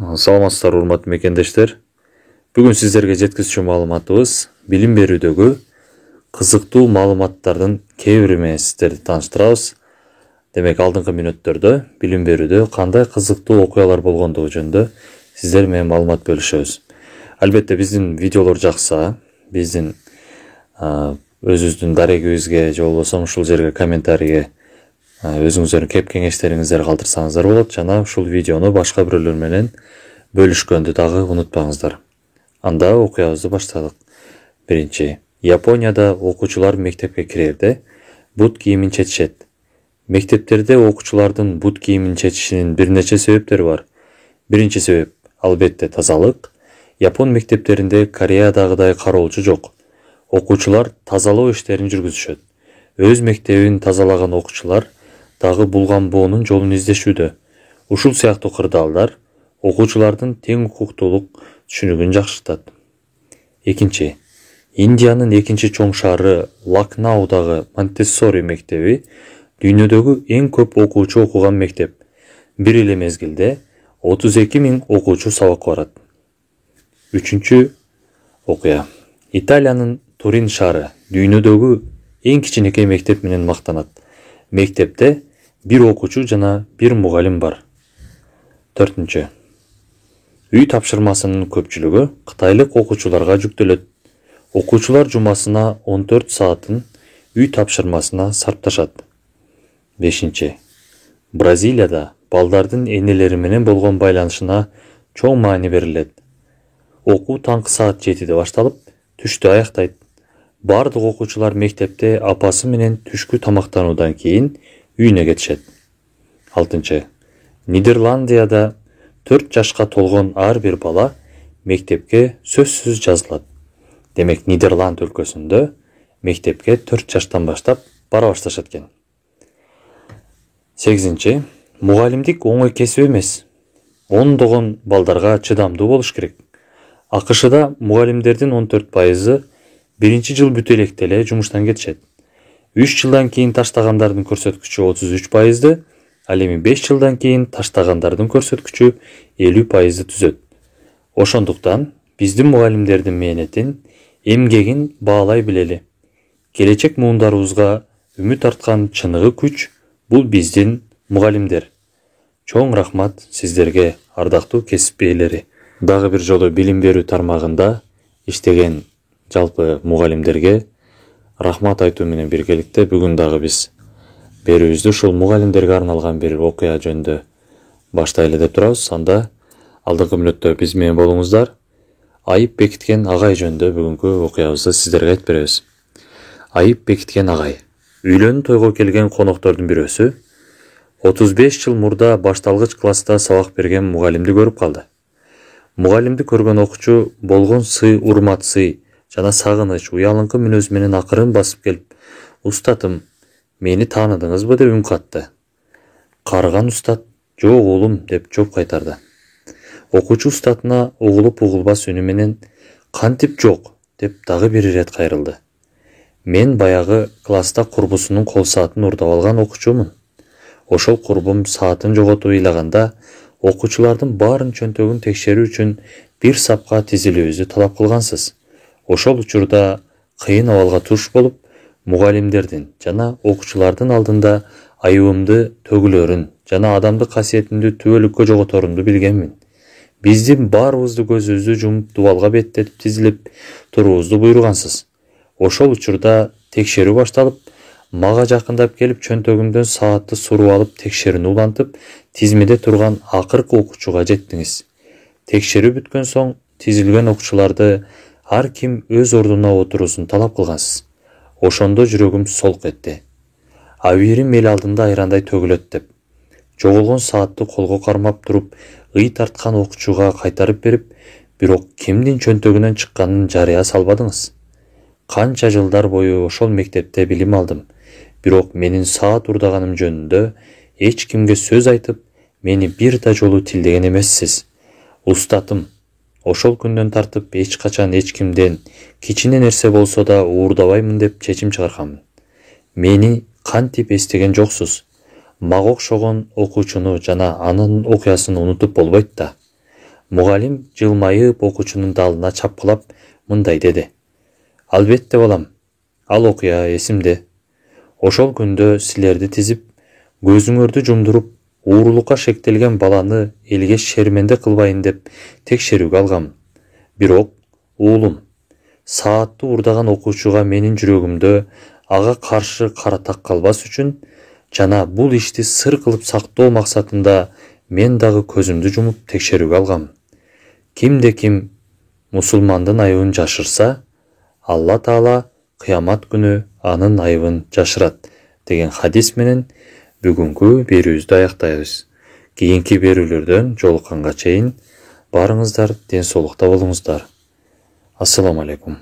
Саламатсыздар урматтуу мекендештер. Бүгүн сиздерге жеткизүүчү маалыматыбыз билим берүүдөгү кызыктуу маалыматтардын кээ бири менен сиздерди тааныштырабыз. Демек, алдыңкы мүнөттөрдө билим берүүдө кандай кызыктуу окуялар болгондугу жөнүндө сиздер менен маалымат бөлүшөбүз. Албетте биздин видеолор жакса, биздин өзүбүздүн дарегибизге же болбосо ушул жерге комментарийге өзүңүздөрдүн кеп кеңештериңиздерди калтырсаңыздар болот жана ушул видеону башка бирөөлөр менен бөлүшкөндү дагы унутпаңыздар. Анда окуябызды баштадык. Биринчи, Японияда окуучулар мектепке кирерде бут кийимин чечишет. Мектептерде окуучулардын бут кийимин чечишинин бир нече себептери бар. Биринчи себеп албетте тазалык. Япон мектептеринде Кореядагыдай кароолчу жок. Окуучулар тазалоо иштерин жүргүзүшөт. Өз мектебин тазалаган окуучулар дагы булган боонун жолун издешүүдө. Ушул сыяктуу кырдаалдар окуучулардын тең укуктуулук түшүнүгүн жакшыртат. Экинчи, Индиянын экинчи чоң шаары Лакнаудагы Монтессори мектеби дүйнөдөгү эң көп окуучу окуган мектеп. Бир эле мезгилде 32 000 окуучу сабакка барат. Үчүнчү окуя. Италиянын Турин шаары дүйнөдөгү эң кичинекей мектеп менен мактанат. Мектепте бир окуучу жана бир мугалим бар. Төртүнчү. Үй тапшырмасынын көпчүлүгү кытайлык окуучуларга жүктөлөт. Окуучулар жумасына 14 саатын үй тапшырмасына сарпташат. Бешинчи. Бразилияда балдардын энелери менен болгон байланышына чоң маани берилет. Окуу таңкы саат 7-де башталып, түштө аяктайт. Бардык окуучулар мектепте апасы менен түшкү тамактануудан кийин үйүнө кетишет. Алтынчы. Нидерландияда 4 жашка толгон ар бир бала мектепке сөзсүз жазылат. Демек, Нидерланд өлкөсүндө мектепке 4 жаштан баштап бара башташат экен. Сегизинчи. Мугалимдик оңой кесип эмес. Ондогон балдарга чыдамдуу болуш керек. АКШда мугалимдердин 14% биринчи жыл бүтө электе эле жумуштан кетишет. 3 жылдан кийин таштагандардын көрсөткүчү 33%, ал эми 5 жылдан кийин таштагандардын көрсөткүчү 50% түзөт. Ошондуктан биздин мугалимдердин мээнетин, эмгегин баалай билели. Келечек муундарыбызга үмүт арткан чыныгы күч бул биздин мугалимдер. Чоң рахмат сиздерге, ардактуу кесип ээлери. Дагы бир жолу билим берүү тармагында иштеген жалпы мугалимдерге рахмат айтуу менен биргеликте бүгүн дагы биз берүүбүздү ушул мугалимдерге арналган бир окуя жөнүндө баштайлы деп турабыз. Анда алдыңкы мүнөттө биз менен болуңуздар. Айып бекиткен агай жөнүндө бүгүнкү окуябызды сиздерге айтып беребиз. Айып бекиткен агай. Үйлөнүп тойго келген коноктордун бирөөсү 35 жыл мурда башталгыч класста сабак берген мугалимди көрүп калды. Мугалимди көргөн окуучу болгон сый, урмат сый жана сагыныч, уялыңкы мүнөз менен акырын басып келип, "Устатым, мени тааныдыңызбы?" деп үн катты. Карыган устат, "Жок уулум" деп жооп кайтарды. Окуучу устатына угулуп-угулбас үнү менен "Кантип жок?" деп дагы бир ирет кайрылды. "Мен баягы класста курбусунун кол саатын урдап алган окуучумун. Ошол курбум саатын жоготуп ыйлаганда окуучулардын баарын чөнтөгүн текшерүү үчүн бир сапка тизилүүбүздү талап кылгансыз. Ошол учурда кыйын абалга туш болуп, мугалимдердин жана окуучулардын алдында айыбымды төгүлөрүн жана адамдык касиетимди түбөлүккө жоготорумду билгенмин. Биздин баарыбызды көзүбүздү жумуп дубалга беттетип тизилип туруубузду буйругансыз. Ошол учурда текшерүү башталып, мага жакындап келип чөнтөгүмдөн саатты суруп алып текшерүүнү улантып, тизмеде турган акыркы окуучуга жеттиңиз. Текшерүү бүткөн соң тизилген окуучуларды ар ким өз ордуна отуруусун талап кылгансыз. Ошондо жүрөгүм солк этти. Абийирим эл алдында айрандай төгүлөт деп. Жоголгон саатты колго кармап туруп, ый тарткан окуучуга кайтарып берип, бирок кимдин чөнтөгүнөн чыкканын жарыя салбадыңыз. Канча жылдар бою ошол мектепте билим алдым. Бирок менин саат урдаганым жөнүндө эч кимге сөз айтып, мени бир да жолу тилдеген эмессиз. Устатым, ошол күндөн тартып эч качан эч кимден кичине нерсе болсо да уурдабаймын деп чечим чыгарганмын. Мени кантип эстеген жоксуз. Мага окшогон окуучуну жана анын окуясын унутуп болбойт да. Мугалим жылмайып окуучунун далына чапкылап мындай деди: Албетте балам, ал окуя эсимде. Ошол күндө силерди тизип, көзүңөрдү жумдуруп, уурулукка шектелген баланы элге шерменде кылбайын деп текшерүүгө алгам. Бирок, уулум, сааттуу урдаган окуучуга менин жүрөгүмдө ага каршы каратак калбас үчүн жана бул ишти сыр кылып сактоо максатында мен дагы көзүмдү жумуп текшерүүгө алгам. Кимде ким мусулмандын айыбын жашырса, Алла Таала кыямат күнү анын айыбын жашырат деген хадис менен бүгүнкү берүүбүздү аяктайбыз. Кийинки берүүлөрдөн жолукканга чейин барыңыздар ден соолукта болуңуздар. Ассаламу алейкум.